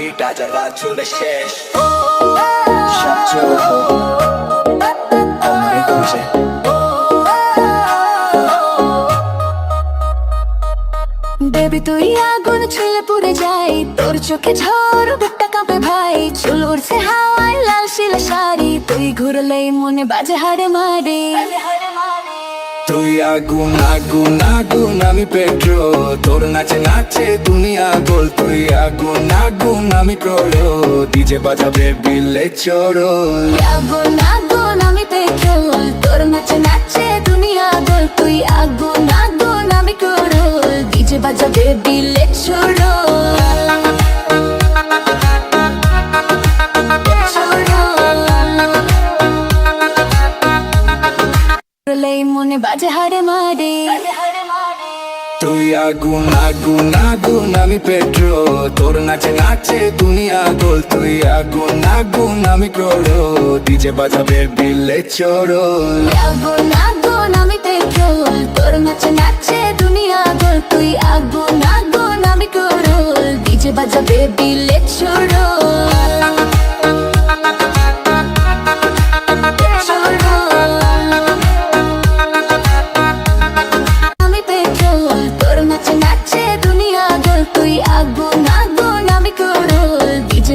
বাজাবিটা যারা চলে শেষ বেবি তুই আগুন ছুঁয়ে পুড়ে যাই, তোর চোখে ঝড় বুকটা কাঁপে ভাই, চুল উড়ছে হাওয়ায় লাল শিলা শাড়ি, তুই ঘুরলেই মনে বাজে হারে মারে। তুই আগুন আগুন আগুন আমি পেট্রোল, তোর নাচে নাচে দুনিয়া গোল। তুই আগুন আগুন আমি প্রলয়, ডিজে বাজাবে বিলে চোরল। আগুন আগুন আমি পেট্রোল, তোর নাচে নাচে দুনিয়া গোল। তুই আগুন আগুন আমি করল, ডিজে বাজাবে বিলে চোরল। মনে বাজে হারে মারে। তুই আগুন আগুন আগুন আমি পেট্রোল, তোর নাচে নাচে দুনিয়া গোল। তুই আগুন আগুন আমি প্রলয়, ডিজে বাজাবে বিলে চোরল। আগুন আগুন আমি পেট্রোল, তোর নাচে নাচে দুনিয়া গোল। তুই আগুন আগুন আমি করল, ডিজে বাজাবে বিলে চোরল।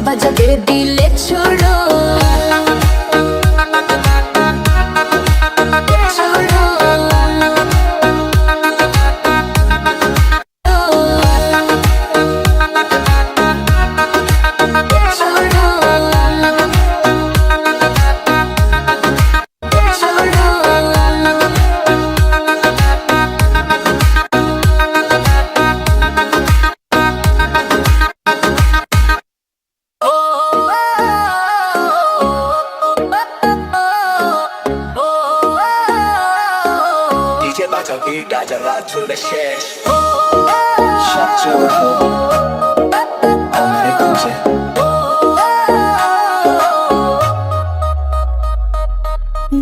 বাজাবে দিলে ছোড়ো বাজাবিটা যারা চলে শেষ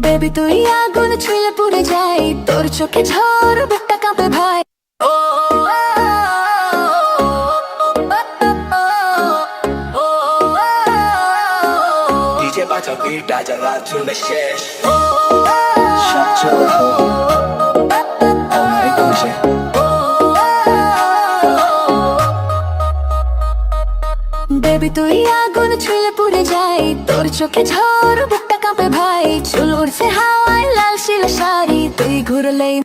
বেবি তুই আগুন ছুঁয়ে পুড়ে যাই, তোর চোখে ঝড় বুকটা কাঁপে ভাই। ডিজে বাজাবিটা যারা চলে শেষ বেবি তুই আগুন ছুঁয়ে পুড়ে যাই, তোর চোখে ঝড় বুকটা কাঁপে ভাই, চুল উড়ছে হাওয়ায় লাল শিলা শাড়ি, তুই ঘুরলেই